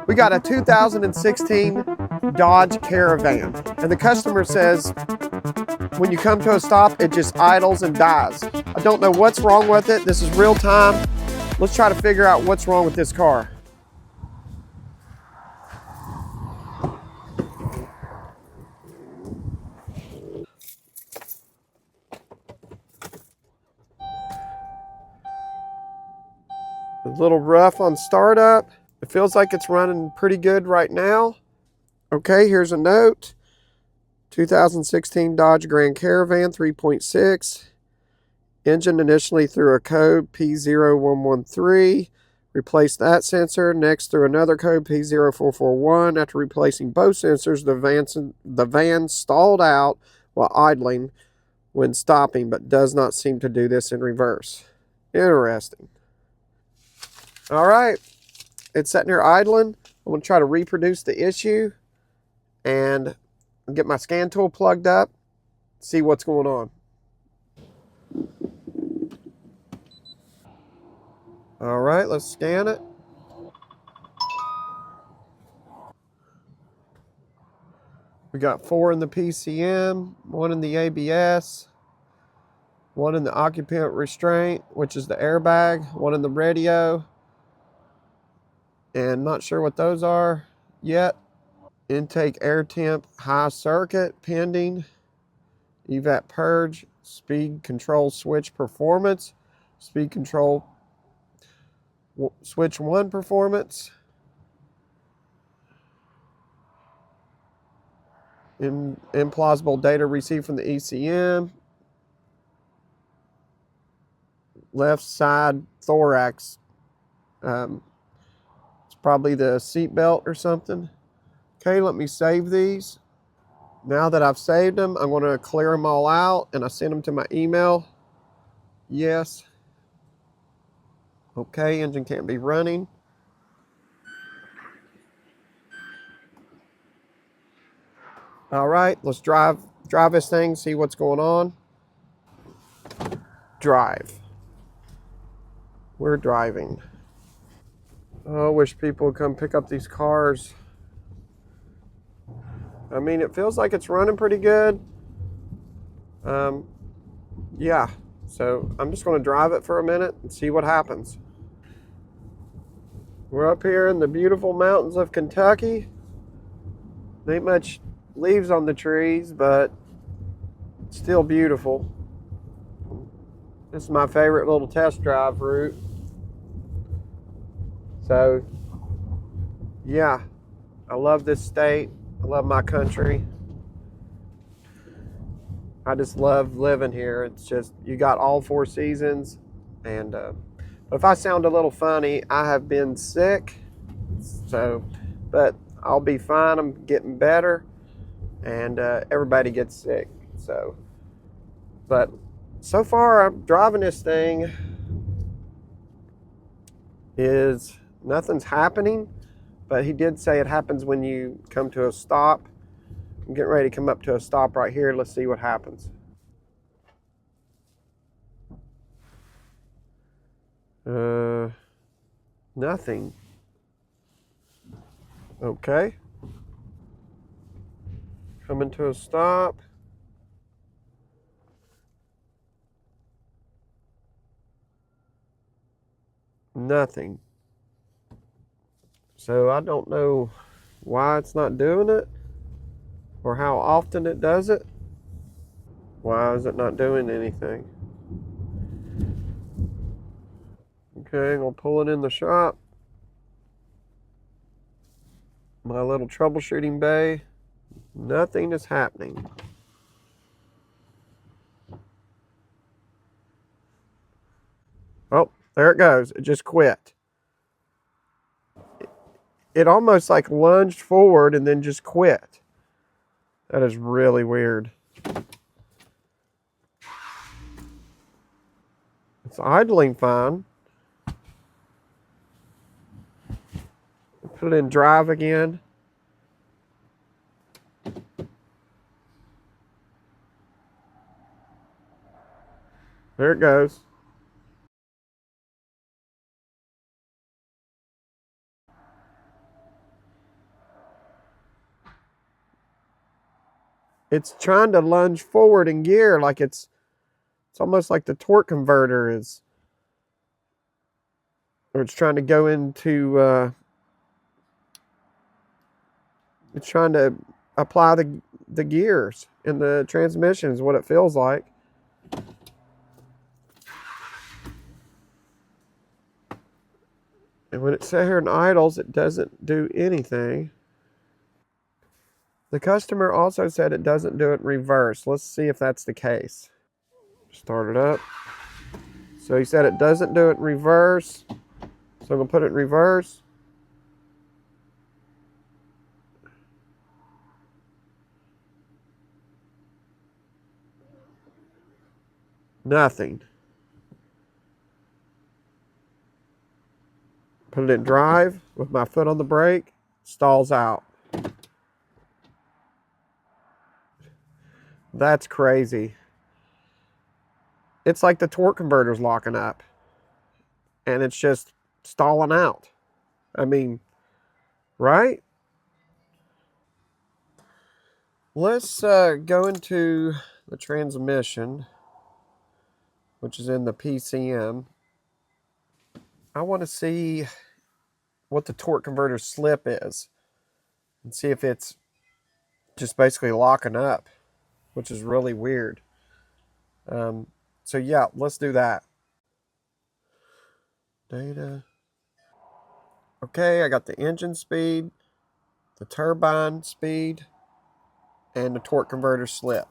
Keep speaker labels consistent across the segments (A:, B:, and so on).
A: We got a 2016 Dodge Caravan, and the customer says when you come to a stop, it just idles and dies. I don't know what's wrong with it. This is real time. Let's try to figure out what's wrong with this car. A little rough on startup. It feels like it's running pretty good right now. Okay, here's a note. 2016 Dodge Grand Caravan 3.6. Engine initially through a code P0113. Replace that sensor. Next through another code P0441. After replacing both sensors, the van stalled out while idling when stopping, but does not seem to do this in reverse. Interesting. All right, it's sitting here idling. I'm going to try to reproduce the issue and get my scan tool plugged up, see what's going on. All right, let's scan it. We got 4 in the PCM, 1 in the ABS, 1 in the occupant restraint, which is the airbag, 1 in the radio, and not sure what those are yet. Intake air temp high circuit pending. Evap purge, speed control switch performance, speed control switch 1 performance. Implausible data received from the ECM. Left side thorax. It's probably the seat belt or something. Okay, let me save these. Now that I've saved them, I'm going to clear them all out and I send them to my email. Yes. Okay, engine can't be running. All right, let's drive this thing, see what's going on. Drive. We're driving. Oh, I wish people would come pick up these cars. I mean, it feels like it's running pretty good. Yeah, so I'm just going to drive it for a minute and see what happens. We're up here in the beautiful mountains of Kentucky. There ain't much leaves on the trees, but it's still beautiful. This is my favorite little test drive route. So, yeah, I love this state. I love my country. I just love living here. It's just, you got all 4 seasons. And if I sound a little funny, I have been sick. So, but I'll be fine. I'm getting better. And everybody gets sick. So, but so far, I'm driving this thing. Nothing's happening. But he did say it happens when you come to a stop. I'm getting ready to come up to a stop right here. Let's see what happens. Nothing. Okay. Coming to a stop. Nothing. So I don't know why it's not doing it or how often it does it. Why is it not doing anything? Okay, I'm gonna pull it in the shop. My little troubleshooting bay. Nothing is happening. Oh, there it goes. It just quit. It almost like lunged forward and then just quit. That is really weird. It's idling fine. Put it in drive again. There it goes. It's trying to lunge forward in gear, like it's almost like the torque converter is, or it's trying to go into, it's trying to apply the gears in the transmission is what it feels like. And when it's sat here and idles, it doesn't do anything. The customer also said it doesn't do it in reverse. Let's see if that's the case. Start it up. So he said it doesn't do it in reverse. So I'm going to put it in reverse. Nothing. Put it in drive with my foot on the brake. Stalls out. That's crazy. It's like the torque converter's locking up. And it's just stalling out. I mean, right? Let's go into the transmission, which is in the PCM. I want to see what the torque converter slip is and see if it's just basically locking up, which is really weird. So yeah, let's do that. Data. Okay, I got the engine speed, the turbine speed, and the torque converter slip.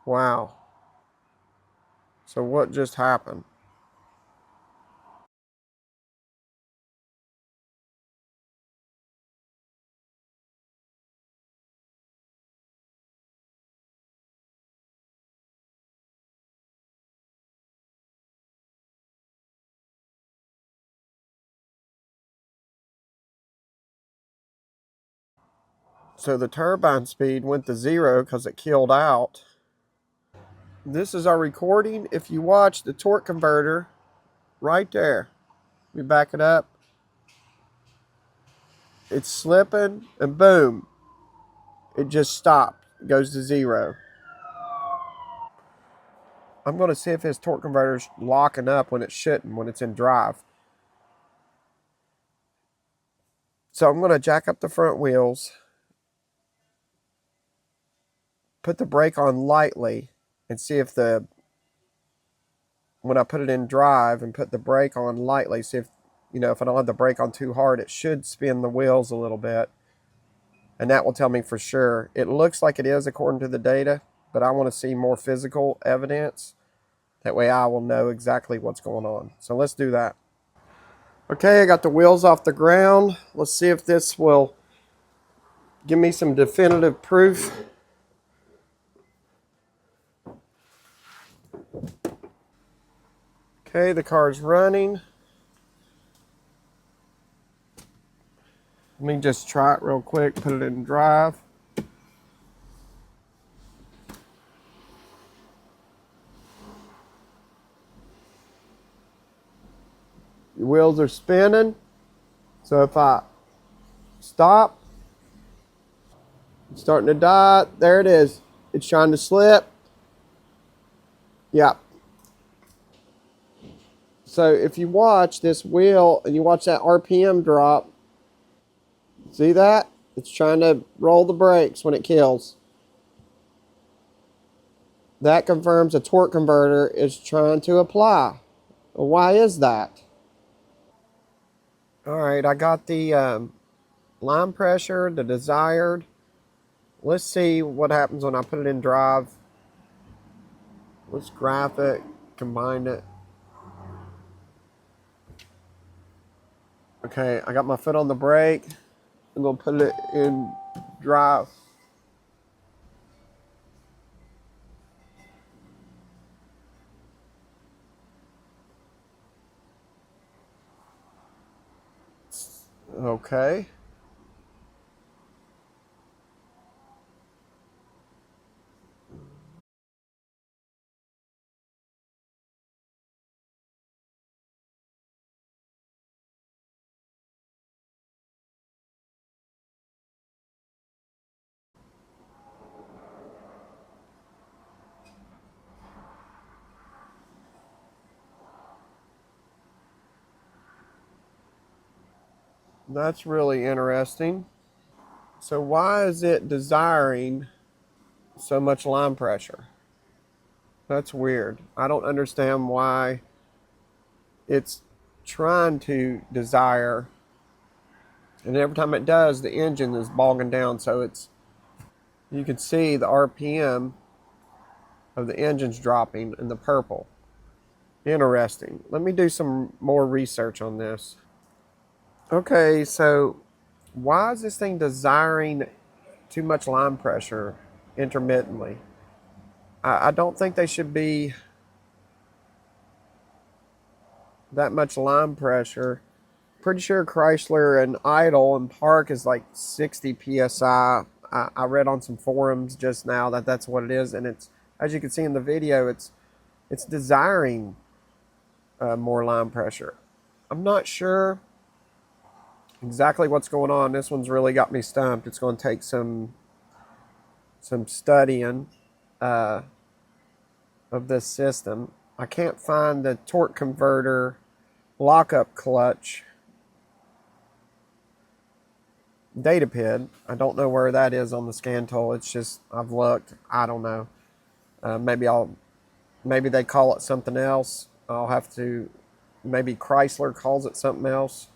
A: Wow. So what just happened? So the turbine speed went to 0 because it killed out. This is our recording. If you watch the torque converter right there, we back it up. It's slipping and boom, it just stopped. It goes to 0. I'm going to see if his torque converter's locking up when it shouldn't, when it's in drive. So I'm going to jack up the front wheels, put the brake on lightly, and see if when I put it in drive and put the brake on lightly, see if, if I don't have the brake on too hard, it should spin the wheels a little bit. And that will tell me for sure. It looks like it is according to the data, but I want to see more physical evidence. That way I will know exactly what's going on. So let's do that. Okay, I got the wheels off the ground. Let's see if this will give me some definitive proof. Okay, the car's running. Let me just try it real quick, put it in drive. The wheels are spinning. So if I stop, it's starting to die. There it is. It's trying to slip. Yep. So if you watch this wheel and you watch that RPM drop, see that? It's trying to roll the brakes when it kills. That confirms a torque converter is trying to apply. Well, why is that? All right, I got the line pressure, the desired. Let's see what happens when I put it in drive. Let's graph it, combine it. Okay, I got my foot on the brake. I'm gonna put it in drive. Okay. That's really interesting. So why is it desiring so much line pressure? That's weird. I don't understand why it's trying to desire, and every time it does, the engine is bogging down. So you can see the RPM of the engine's dropping in the purple. Interesting. Let me do some more research on this. Okay, so why is this thing desiring too much line pressure intermittently? I don't think they should be that much line pressure. Pretty sure Chrysler and idle and park is like 60 psi. I read on some forums just now that that's what it is, and it's, as you can see in the video, it's desiring more line pressure. I'm not sure exactly what's going on. This one's really got me stumped. It's going to take some studying of this system. I can't find the torque converter lockup clutch data pid. I don't know where that is on the scan tool. It's just, I've looked. I don't know. Maybe they call it something else. I'll have to, maybe Chrysler calls it something else.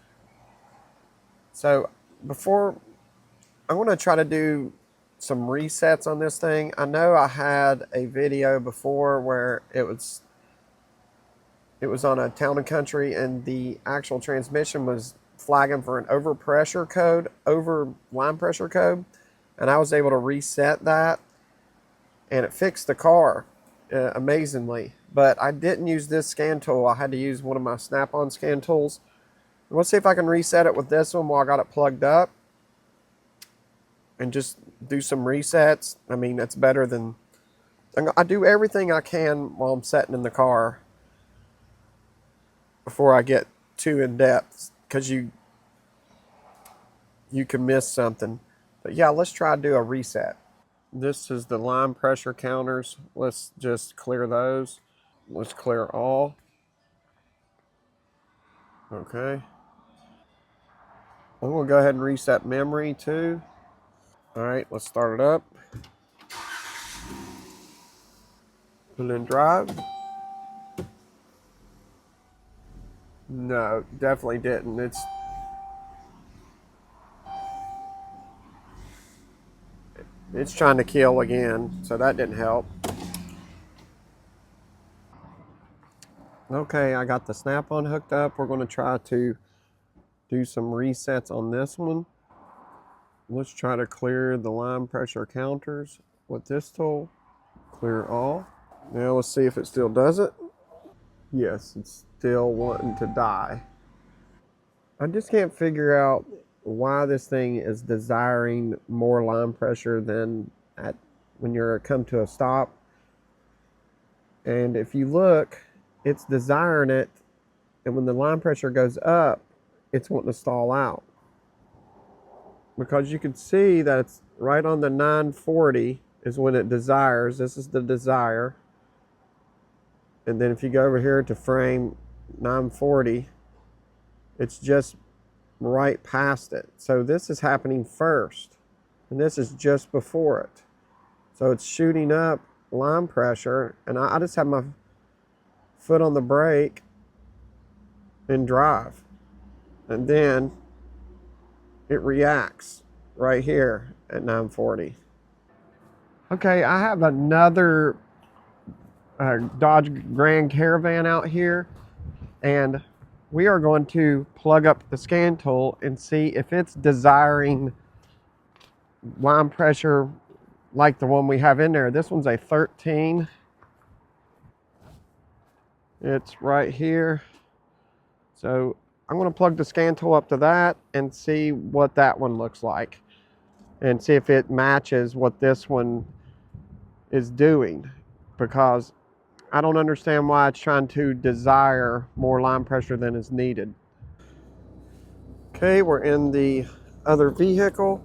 A: So before, I'm going to try to do some resets on this thing. I know I had a video before where it was on a town and country, and the actual transmission was flagging for an over line pressure code, and I was able to reset that, and it fixed the car amazingly. But I didn't use this scan tool. I had to use one of my Snap-on scan tools. Let's see if I can reset it with this one while I got it plugged up, and just do some resets. I mean, that's better than, I do everything I can while I'm sitting in the car before I get too in depth, because you can miss something. But yeah, let's try to do a reset. This is the line pressure counters. Let's just clear those. Let's clear all. Okay. I'm gonna go ahead and reset memory too. All right, let's start it up. Put it in drive. No, definitely didn't. It's trying to kill again, so that didn't help. Okay, I got the Snap-on hooked up. We're going to try to do some resets on this one. Let's try to clear the line pressure counters with this tool. Clear all. Now let's see if it still does it. Yes, it's still wanting to die. I just can't figure out why this thing is desiring more line pressure than when you're come to a stop. And if you look, it's desiring it, and when the line pressure goes up, it's wanting to stall out. Because you can see that it's right on the 940 is when it desires. This is the desire. And then if you go over here to frame 940, it's just right past it. So this is happening first, and this is just before it. So it's shooting up line pressure, and I just have my foot on the brake and drive. And then it reacts right here at 940. Okay, I have another Dodge Grand Caravan out here, and we are going to plug up the scan tool and see if it's desiring line pressure like the one we have in there. This one's a 13. It's right here. So I'm going to plug the scan tool up to that and see what that one looks like and see if it matches what this one is doing, because I don't understand why it's trying to desire more line pressure than is needed. Okay, we're in the other vehicle.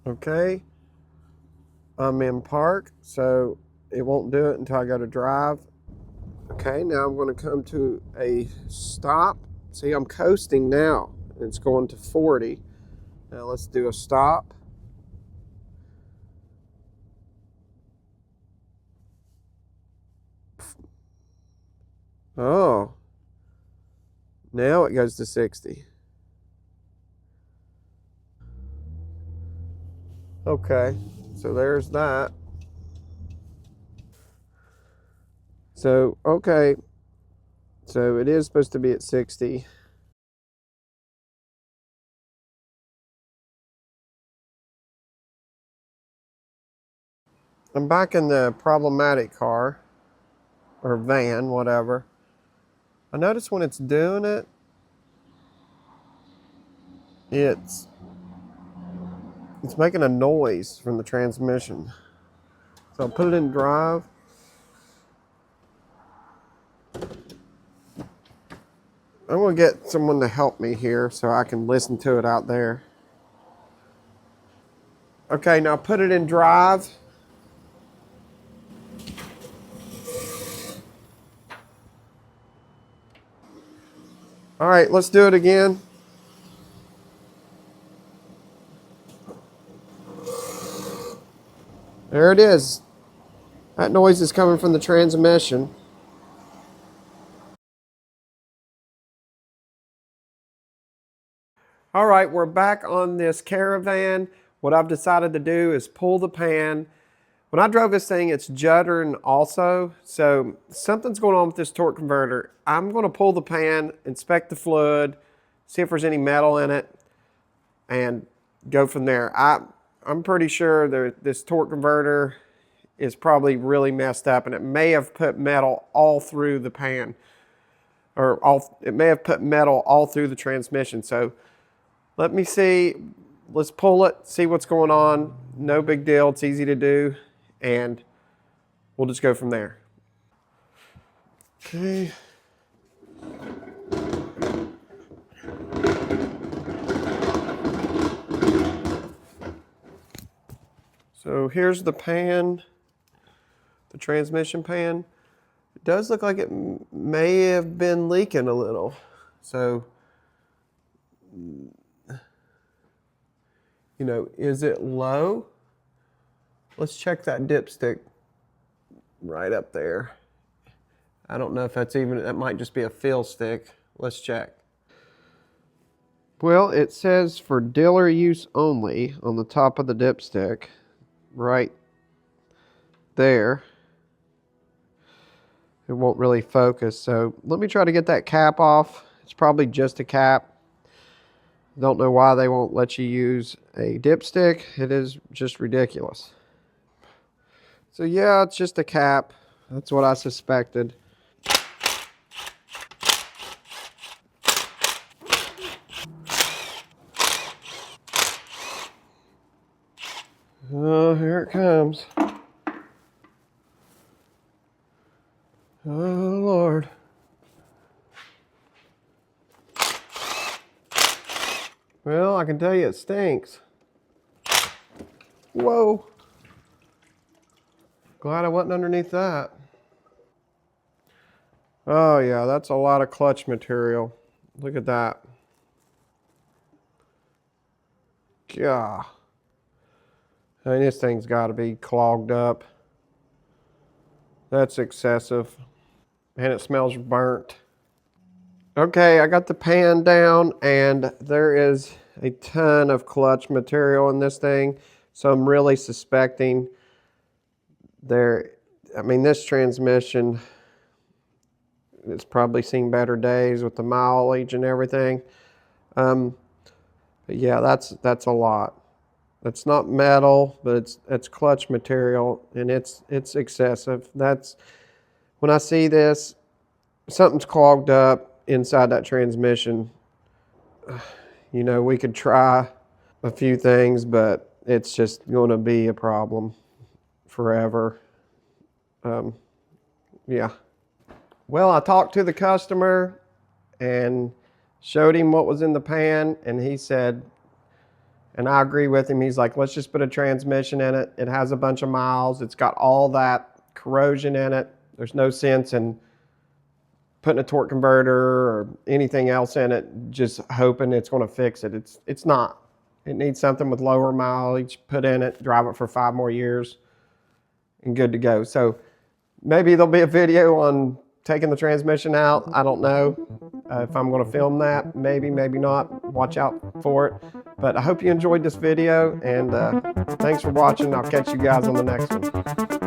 A: Okay, I'm in park, so it won't do it until I go to drive. Okay, now I'm going to come to a stop. See, I'm coasting now. It's going to 40. Now let's do a stop. Oh, now it goes to 60. Okay, so there's that. So, okay, so it is supposed to be at 60. I'm back in the problematic car, or van, whatever. I notice when it's doing it, it's making a noise from the transmission. So I'll put it in drive. I'm going to get someone to help me here so I can listen to it out there. Okay, now put it in drive. All right, let's do it again. There it is. That noise is coming from the transmission. All right, we're back on this Caravan. What I've decided to do is pull the pan. When I drove this thing, it's juddering also. So something's going on with this torque converter. I'm going to pull the pan, inspect the fluid, see if there's any metal in it, and go from there. I'm pretty sure that this torque converter is probably really messed up, and it may have put metal all through the pan, or it may have put metal all through the transmission. So let me see. Let's pull it, see what's going on. No big deal. It's easy to do, and we'll just go from there. Okay. So here's the pan, the transmission pan. It does look like it may have been leaking a little. So, you know, is it low? Let's check that dipstick right up there. I don't know if that's even, that might just be a fill stick. Let's check. Well, it says for dealer use only on the top of the dipstick, right there. It won't really focus, so let me try to get that cap off. It's probably just a cap. Don't know why they won't let you use a dipstick. It is just ridiculous. So yeah, it's just a cap. That's what I suspected. Oh, here it comes. Oh, Lord. Well, I can tell you it stinks. Whoa. Glad I wasn't underneath that. Oh, yeah, that's a lot of clutch material. Look at that. God. I mean, this thing's got to be clogged up. That's excessive. And it smells burnt. Okay, I got the pan down, and there is a ton of clutch material in this thing. So I'm really suspecting this transmission It's probably seen better days with the mileage and everything. But yeah, that's a lot. It's not metal, but it's clutch material, and it's excessive. That's when I see this, something's clogged up inside that transmission. You know, we could try a few things, but it's just going to be a problem forever. Yeah. Well, I talked to the customer and showed him what was in the pan, and he said, and I agree with him, he's like, let's just put a transmission in it. It has a bunch of miles. It's got all that corrosion in it. There's no sense in putting a torque converter or anything else in it, just hoping it's going to fix it. It's not. It needs something with lower mileage put in it, drive it for 5 more years, and good to go. So maybe there'll be a video on taking the transmission out. I don't know if I'm going to film that. Maybe not. Watch out for it. But I hope you enjoyed this video, and thanks for watching. I'll catch you guys on the next one.